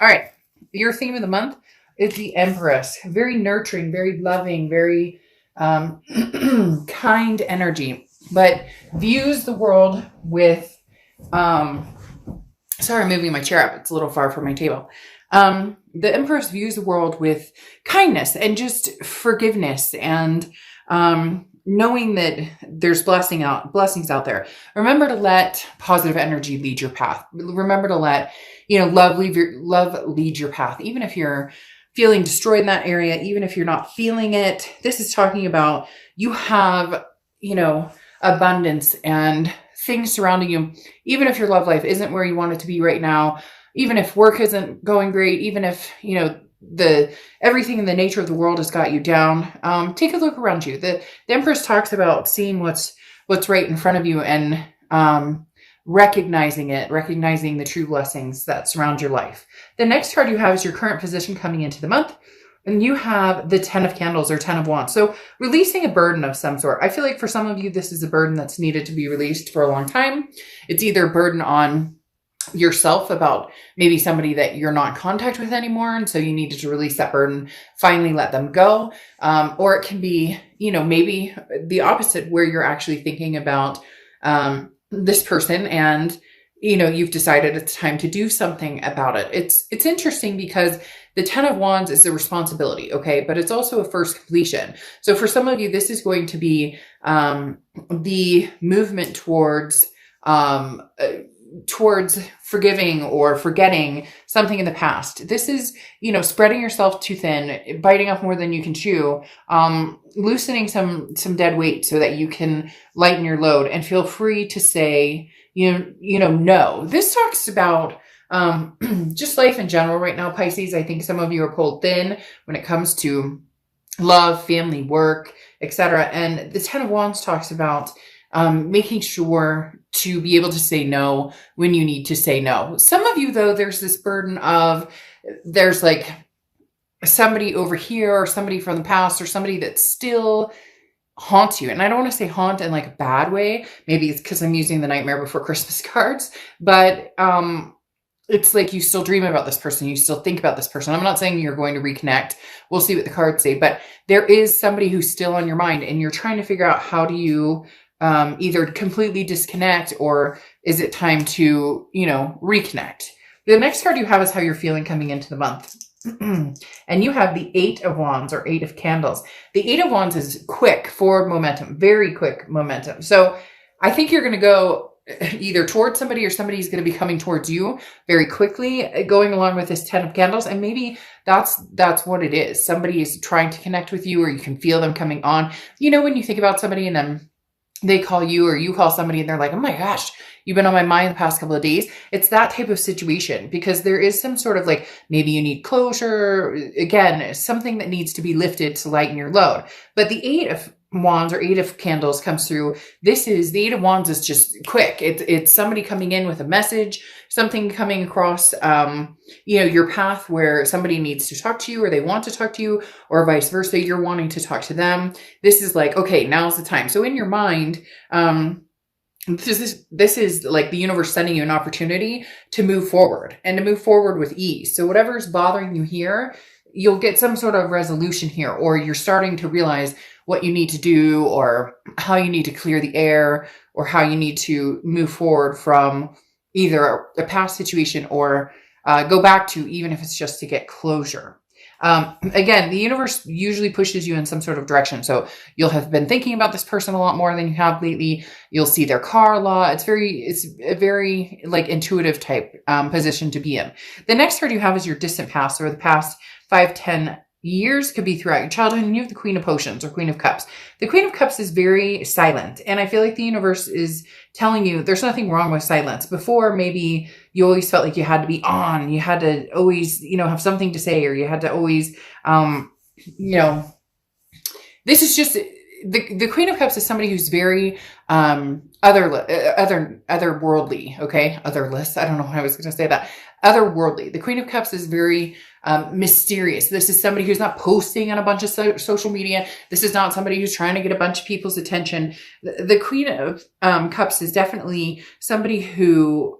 All right. Your theme of the month is the Empress. Very nurturing, very loving, very kind energy, but views the world with, sorry, I'm moving my chair up. It's a little far from my table. The Empress views the world with kindness and just forgiveness and knowing that there's blessings out there. Remember to let positive energy lead your path. Remember to let, love lead your path. Even if you're feeling destroyed in that area, even if you're not feeling it, this is talking about you have, abundance and things surrounding you. Even if your love life isn't where you want it to be right now, even if work isn't going great, even if, everything in the nature of the world has got you down, take a look around you. The Empress talks about seeing what's right in front of you and recognizing the true blessings that surround your life. The next card you have is your current position coming into the month. And you have the 10 of Candles or 10 of Wands. So releasing a burden of some sort. I feel like for some of you, this is a burden that's needed to be released for a long time. It's either a burden on yourself about maybe somebody that you're not in contact with anymore. And so you needed to release that burden, finally let them go. Or it can be, maybe the opposite where you're actually thinking about this person and, you've decided it's time to do something about it. It's interesting because the 10 of Wands is the responsibility, okay? But it's also a first completion. So for some of you, this is going to be the movement towards forgiving or forgetting something in the past. This is, spreading yourself too thin, biting off more than you can chew, loosening some dead weight so that you can lighten your load and feel free to say, no. This talks about just life in general right now, Pisces. I think some of you are pulled thin when it comes to love, family, work, etc. And the 10 of Wands talks about making sure to be able to say no when you need to say no. Some of you, though, there's this burden of there's like somebody over here or somebody from the past or somebody that still haunts you. And I don't want to say haunt in like a bad way. Maybe it's because I'm using the Nightmare Before Christmas cards, but it's like you still dream about this person. You still think about this person. I'm not saying you're going to reconnect. We'll see what the cards say, but there is somebody who's still on your mind and you're trying to figure out how do you either completely disconnect or is it time to, reconnect? The next card you have is how you're feeling coming into the month. And you have the 8 of Wands or 8 of Candles. The 8 of Wands is quick forward momentum, very quick momentum. So I think you're going to go either towards somebody or somebody's going to be coming towards you very quickly, going along with this 10 of Candles. And maybe that's what it is. Somebody is trying to connect with you or you can feel them coming on. When you think about somebody and then they call you or you call somebody and they're like, oh my gosh, you've been on my mind the past couple of days. It's that type of situation because there is some sort of like, maybe you need closure. Again, something that needs to be lifted to lighten your load. But the 8 of Wands or 8 of Candles comes through. The 8 of Wands is just quick. It's somebody coming in with a message, something coming across, your path where somebody needs to talk to you or they want to talk to you or vice versa. You're wanting to talk to them. This is like, okay, now's the time. So in your mind, this is like the universe sending you an opportunity to move forward and to move forward with ease. So whatever's bothering you here, you'll get some sort of resolution here, or you're starting to realize what you need to do or how you need to clear the air or how you need to move forward from either a past situation or go back to, even if it's just to get closure. Again, the universe usually pushes you in some sort of direction. So you'll have been thinking about this person a lot more than you have lately. You'll see their car a lot. It's a very like intuitive type position to be in. The next card you have is your distant past or the past 5-10 years, could be throughout your childhood, and you have the Queen of Potions or Queen of Cups. The Queen of Cups is very silent, and I feel like the universe is telling you there's nothing wrong with silence. Before, maybe you always felt like you had to be on, you had to always, have something to say, or you had to always, this is just, the Queen of Cups is somebody who's very otherworldly, okay? Otherless. I don't know how I was going to say that. Otherworldly. The Queen of Cups is very mysterious. This is somebody who's not posting on a bunch of social media. This is not somebody who's trying to get a bunch of people's attention. The Queen of Cups is definitely somebody who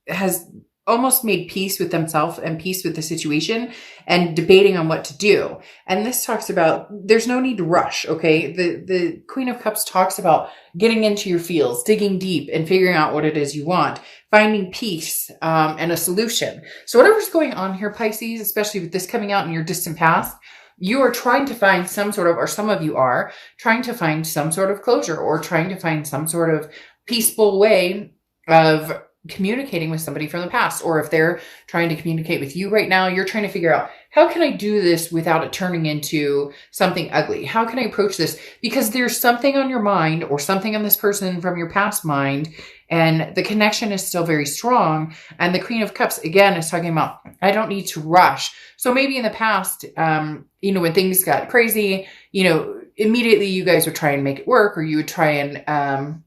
has almost made peace with themselves and peace with the situation and debating on what to do. And this talks about there's no need to rush. Okay. The Queen of Cups talks about getting into your feels, digging deep and figuring out what it is you want, finding peace, and a solution. So whatever's going on here, Pisces, especially with this coming out in your distant past, you are trying to find some sort of, or some of you are trying to find some sort of closure, or trying to find some sort of peaceful way of communicating with somebody from the past. Or if they're trying to communicate with you right now, you're trying to figure out, how can I do this without it turning into something ugly? How can I approach this? Because there's something on your mind or something on this person from your past mind, and the connection is still very strong. And the Queen of Cups, again, is talking about, I don't need to rush. So maybe in the past, when things got crazy, immediately you guys would try and make it work, or you would try and,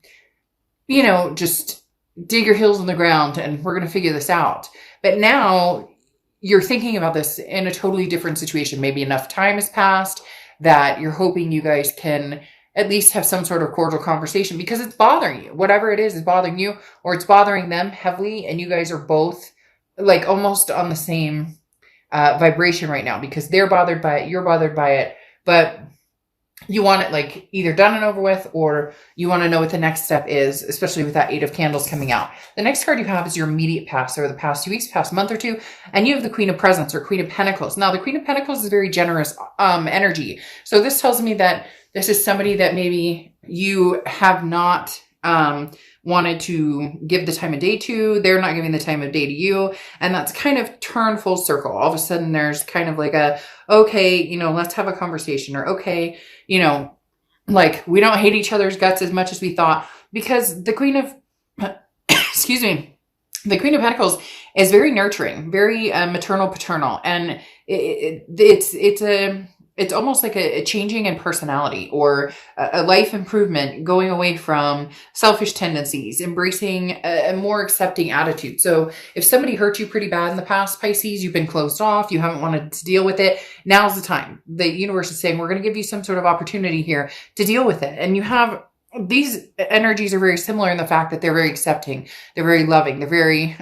just dig your heels in the ground and we're going to figure this out. But now you're thinking about this in a totally different situation. Maybe enough time has passed that you're hoping you guys can at least have some sort of cordial conversation, because it's bothering you. Whatever it is bothering you, or it's bothering them heavily. And you guys are both like almost on the same vibration right now, because they're bothered by it. You're bothered by it, but you want it like either done and over with, or you want to know what the next step is, especially with that 8 of Candles coming out. The next card you have is your immediate past, or the past 2 weeks, past month or two. And you have the Queen of Presents, or Queen of Pentacles. Now the Queen of Pentacles is very generous energy. So this tells me that this is somebody that maybe you have not wanted to give the time of day to. They're not giving the time of day to you. And that's kind of turned full circle. All of a sudden there's kind of like okay, let's have a conversation, or okay, like we don't hate each other's guts as much as we thought, because the Queen of, the Queen of Pentacles is very nurturing, very maternal, paternal. And it's almost like a changing in personality, or a life improvement, going away from selfish tendencies, embracing a more accepting attitude. So if somebody hurt you pretty bad in the past, Pisces, you've been closed off, you haven't wanted to deal with it, now's the time. The universe is saying, we're going to give you some sort of opportunity here to deal with it. And you have, these energies are very similar in the fact that they're very accepting, they're very loving, they're very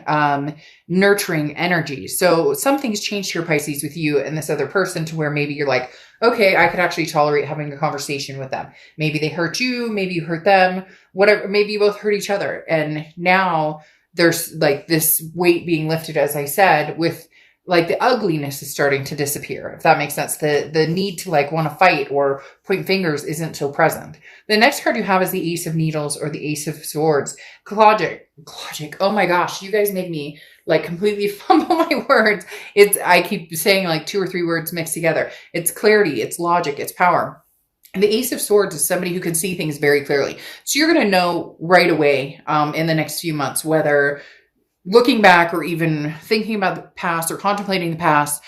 nurturing energies. So something's changed here, Pisces, with you and this other person, to where maybe you're like, okay, I could actually tolerate having a conversation with them. Maybe they hurt you, maybe you hurt them, whatever, maybe you both hurt each other. And now there's like this weight being lifted, as I said, with like the ugliness is starting to disappear, if that makes sense. The need to like want to fight or point fingers isn't so present. The next card you have is the Ace of Needles, or the Ace of Swords. Logic. Oh my gosh, you guys make me like completely fumble my words. I keep saying like 2 or 3 words mixed together. It's clarity, it's logic, it's power. And the Ace of Swords is somebody who can see things very clearly. So you're going to know right away in the next few months, whether looking back, or even thinking about the past, or contemplating the past,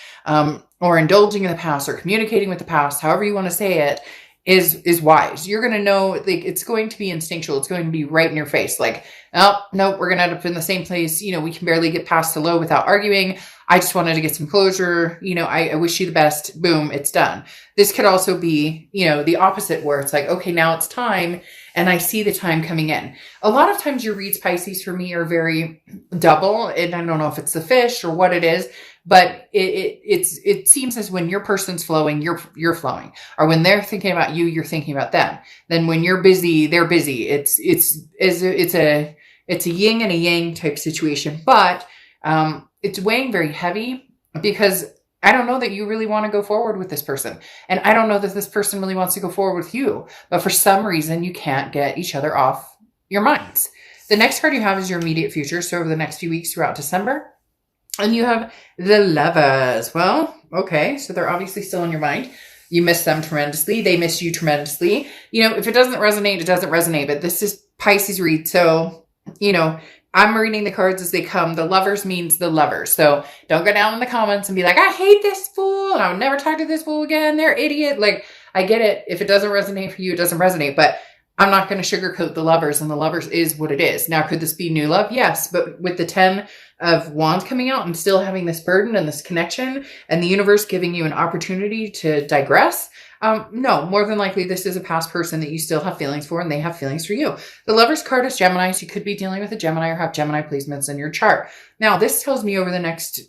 or indulging in the past, or communicating with the past, however you want to say it, is wise. You're going to know, like, it's going to be instinctual. It's going to be right in your face. Like, oh, no, we're going to end up in the same place. We can barely get past hello without arguing. I just wanted to get some closure. I wish you the best. Boom, it's done. This could also be, the opposite, where it's like, okay, now it's time. And I see the time coming in. A lot of times your reads, Pisces, for me are very double. And I don't know if it's the fish or what it is, but it seems as when your person's flowing, you're flowing. Or when they're thinking about you, you're thinking about them. Then when you're busy, they're busy. It's a yin and a yang type situation, but it's weighing very heavy, because I don't know that you really want to go forward with this person. And I don't know that this person really wants to go forward with you. But for some reason, you can't get each other off your minds. The next card you have is your immediate future. So over the next few weeks throughout December. And you have the Lovers. Well, okay. So they're obviously still in your mind. You miss them tremendously. They miss you tremendously. If it doesn't resonate, it doesn't resonate. But this is Pisces read. So, I'm reading the cards as they come. The Lovers means the lovers. So don't go down in the comments and be like, I hate this fool, and I would never talk to this fool again. They're idiot. Like, I get it. If it doesn't resonate for you, it doesn't resonate. But I'm not going to sugarcoat the Lovers, and the Lovers is what it is. Now, could this be new love? Yes. But with the 10 of Wands coming out and still having this burden and this connection and the universe giving you an opportunity to digress. No, more than likely, this is a past person that you still have feelings for and they have feelings for you. The Lover's card is Gemini, so you could be dealing with a Gemini or have Gemini placements in your chart. Now, this tells me over the next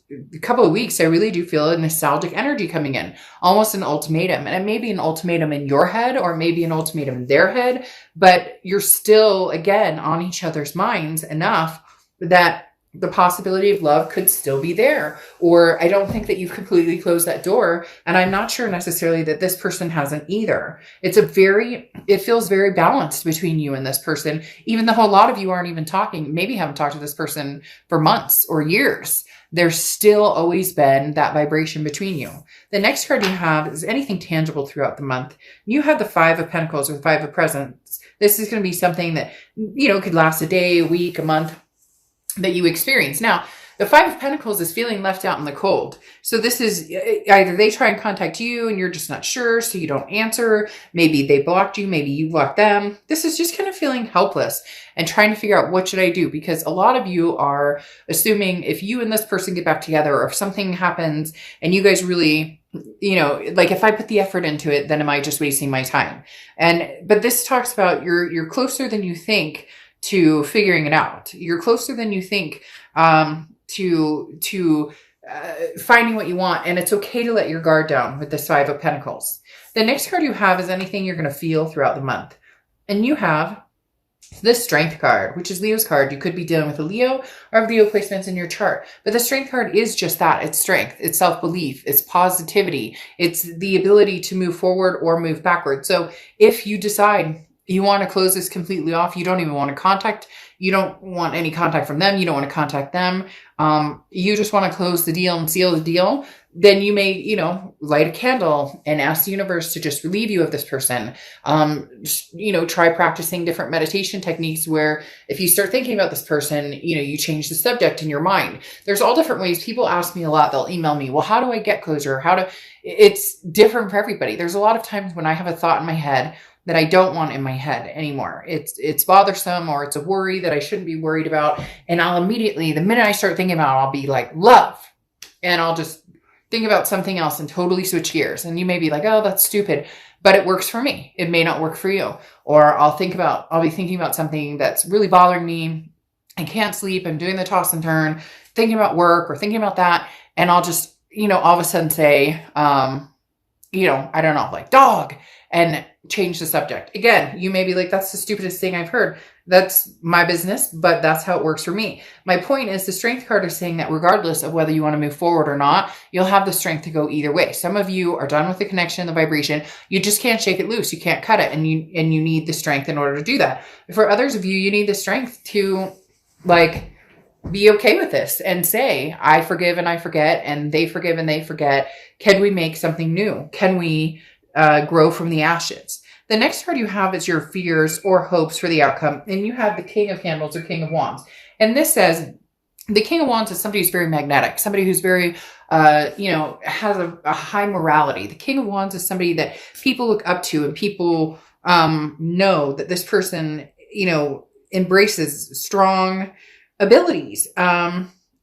couple of weeks, I really do feel a nostalgic energy coming in, almost an ultimatum. And it may be an ultimatum in your head or maybe an ultimatum in their head, but you're still, again, on each other's minds enough that the possibility of love could still be there. Or I don't think that you've completely closed that door. And I'm not sure necessarily that this person hasn't either. It feels very balanced between you and this person, even though a lot of you aren't even talking, maybe haven't talked to this person for months or years. There's still always been that vibration between you. The next card you have is anything tangible throughout the month. You have the Five of Pentacles or the Five of Presents. This is going to be something that, could last a day, a week, a month, that you experience. Now, the Five of Pentacles is feeling left out in the cold. So this is either they try and contact you and you're just not sure, so you don't answer. Maybe they blocked you. Maybe you blocked them. This is just kind of feeling helpless and trying to figure out what should I do? Because a lot of you are assuming if you and this person get back together or if something happens and you guys really, like if I put the effort into it, then am I just wasting my time? But this talks about you're closer than you think to figuring it out. You're closer than you think to finding what you want. And it's okay to let your guard down with this Five of Pentacles. The next card you have is anything you're going to feel throughout the month. And you have this Strength card, which is Leo's card. You could be dealing with a Leo or have Leo placements in your chart. But the Strength card is just that. It's strength. It's self-belief. It's positivity. It's the ability to move forward or move backward. So if you decide you want to close this completely off, you don't even want to contact, you don't want any contact from them, you don't want to contact them, you just want to close the deal and seal the deal, then you may, light a candle and ask the universe to just relieve you of this person. Try practicing different meditation techniques where if you start thinking about this person, you change the subject in your mind. There's all different ways. People ask me a lot, they'll email me, well, how do I get closure? It's different for everybody. There's a lot of times when I have a thought in my head that I don't want in my head anymore. It's bothersome or it's a worry that I shouldn't be worried about. And I'll immediately, the minute I start thinking about it, I'll be like, love. And I'll just think about something else and totally switch gears. And you may be like, oh, that's stupid, but it works for me. It may not work for you. Or I'll be thinking about something that's really bothering me. I can't sleep. I'm doing the toss and turn, thinking about work or thinking about that. And I'll just, all of a sudden say, I don't know, like dog, and change the subject. Again, you may be like, that's the stupidest thing I've heard. That's my business, but that's how it works for me. My point is the Strength card is saying that regardless of whether you want to move forward or not, you'll have the strength to go either way. Some of you are done with the connection, the vibration. You just can't shake it loose. You can't cut it. And you need the strength in order to do that. For others of you, you need the strength to be okay with this and say, I forgive and I forget, and they forgive and they forget. Can we make something new? Can we grow from the ashes? The next card you have is your fears or hopes for the outcome. And you have the King of Candles or King of Wands. And this says the King of Wands is somebody who's very magnetic, somebody who's very, has a high morality. The King of Wands is somebody that people look up to and people know that this person, embraces strong abilities.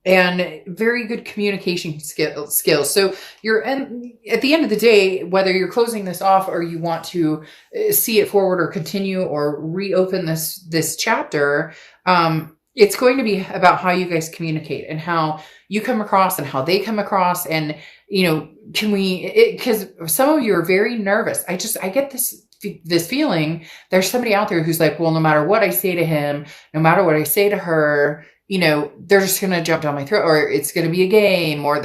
And very good communication skills. So at the end of the day, whether you're closing this off or you want to see it forward or continue or reopen this chapter, it's going to be about how you guys communicate and how you come across and how they come across. And, because some of you are very nervous. I get this feeling there's somebody out there who's like, well, no matter what I say to him, no matter what I say to her, they're just going to jump down my throat, or it's going to be a game, or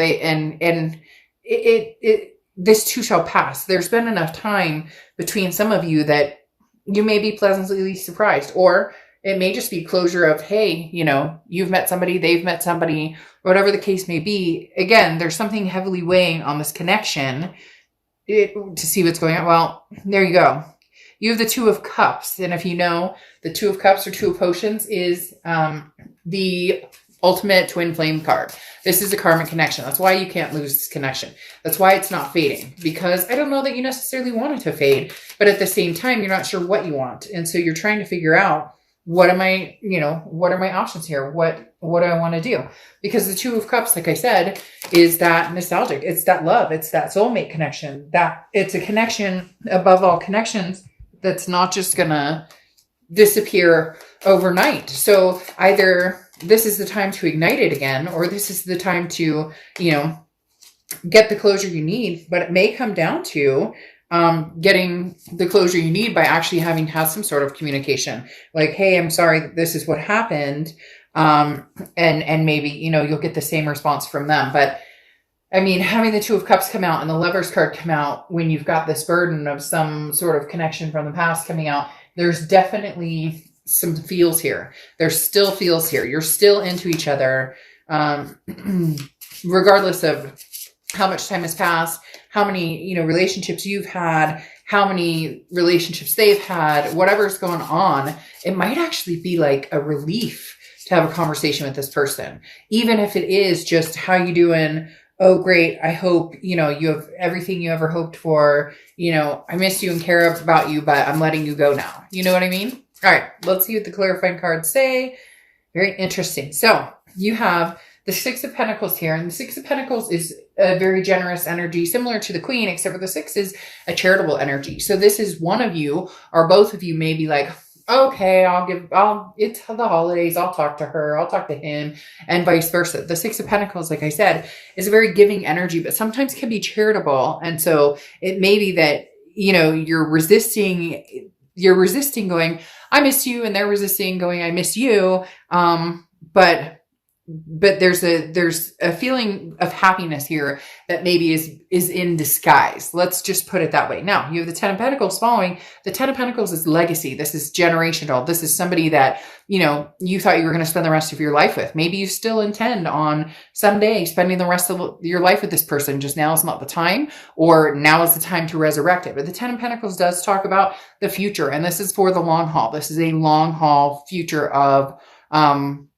this too shall pass. There's been enough time between some of you that you may be pleasantly surprised, or it may just be closure of, hey, you've met somebody, they've met somebody, whatever the case may be. Again, there's something heavily weighing on this connection to see what's going on. Well, there you go. You have the Two of Cups. And if you know, the Two of Cups or Two of Potions is the ultimate twin flame card. This is a karmic connection. That's why you can't lose this connection. That's why it's not fading. Because I don't know that you necessarily want it to fade. But at the same time, you're not sure what you want. And so you're trying to figure out, what am I, what are my options here? What do I want to do? Because the Two of Cups, like I said, is that nostalgic. It's that love. It's that soulmate connection. That it's a connection above all connections that's not just gonna disappear overnight. So either this is the time to ignite it again, or this is the time to, get the closure you need. But it may come down to getting the closure you need by actually having had some sort of communication. Like, hey, I'm sorry that this is what happened. And maybe, you'll get the same response from them. But I mean, having the Two of Cups come out and the Lover's card come out when you've got this burden of some sort of connection from the past coming out, there's definitely some feels here. There's still feels here. You're still into each other, regardless of how much time has passed, how many, relationships you've had, how many relationships they've had, whatever's going on. It might actually be like a relief to have a conversation with this person, even if it is just, how you doing? Oh, great. I hope, you have everything you ever hoped for. I miss you and care about you, but I'm letting you go now. You know what I mean? All right, let's see what the clarifying cards say. Very interesting. So you have the Six of Pentacles here, and the Six of Pentacles is a very generous energy, similar to the Queen, except for the Six is a charitable energy. So this is one of you or both of you may be like, okay, it's the holidays. I'll talk to her. I'll talk to him, and vice versa. The Six of Pentacles, like I said, is a very giving energy, but sometimes can be charitable. And so it may be that, you're resisting going, I miss you. And they're resisting going, I miss you. But there's a feeling of happiness here that maybe is in disguise. Let's just put it that way. Now you have the Ten of Pentacles following. The Ten of Pentacles is legacy. This is generational. This is somebody that, you thought you were going to spend the rest of your life with. Maybe you still intend on someday spending the rest of your life with this person. Just now is not the time, or now is the time to resurrect it. But the Ten of Pentacles does talk about the future, and this is for the long haul. This is a long haul future of, again,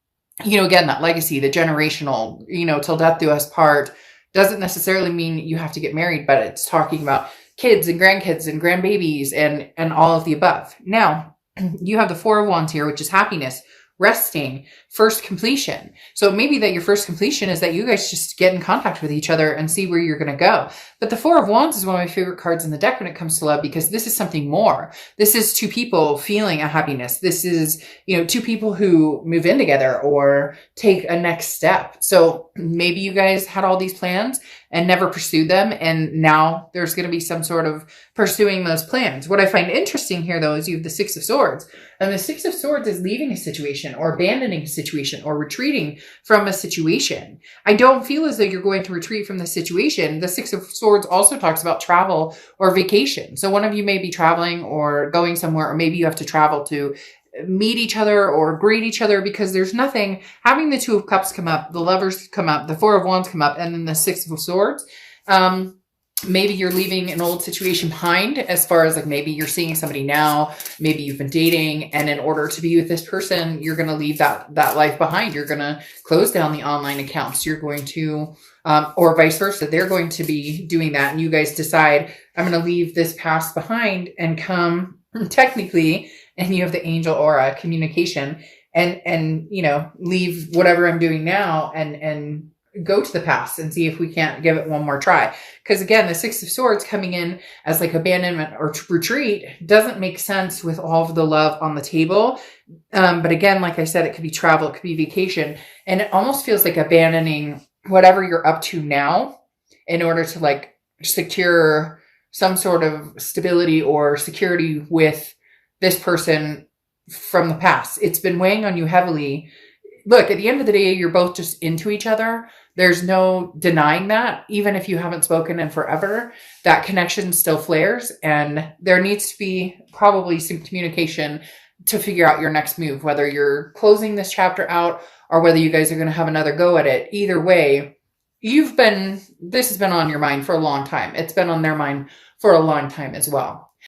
that legacy, the generational, till death do us part, doesn't necessarily mean you have to get married, but it's talking about kids and grandkids and grandbabies and all of the above. Now, you have the Four of Wands here, which is happiness, resting, first completion. So maybe that your first completion is that you guys just get in contact with each other and see where you're going to go. But the Four of Wands is one of my favorite cards in the deck when it comes to love, because this is something more. This is two people feeling a happiness. This is, two people who move in together or take a next step. So maybe you guys had all these plans and never pursued them, and now there's going to be some sort of pursuing those plans. What I find interesting here, though, is you have the Six of Swords. And the Six of Swords is leaving a situation or abandoning a situation or retreating from a situation. I don't feel as though you're going to retreat from the situation. The Six of Swords also talks about travel or vacation. So one of you may be traveling or going somewhere, or maybe you have to travel to meet each other or greet each other, because there's nothing, having the Two of Cups come up, the Lovers come up, the Four of Wands come up, and then the Six of Swords. Maybe you're leaving an old situation behind, as far as like maybe you're seeing somebody now, maybe you've been dating, and in order to be with this person, you're going to leave that life behind. You're going to close down the online accounts. You're going to, or vice versa. They're going to be doing that. And you guys decide, I'm going to leave this past behind and come technically, and you have the angel aura communication and, leave whatever I'm doing now and go to the past and see if we can't give it one more try. Because again, the Six of Swords coming in as like abandonment or retreat doesn't make sense with all of the love on the table. But again, like I said, it could be travel, it could be vacation. And it almost feels like abandoning whatever you're up to now in order to like secure some sort of stability or security with this person from the past. It's been weighing on you heavily. Look, at the end of the day, you're both just into each other. There's no denying that. Even if you haven't spoken in forever, that connection still flares, and there needs to be probably some communication to figure out your next move, whether you're closing this chapter out or whether you guys are going to have another go at it. Either way, this has been on your mind for a long time. It's been on their mind for a long time as well.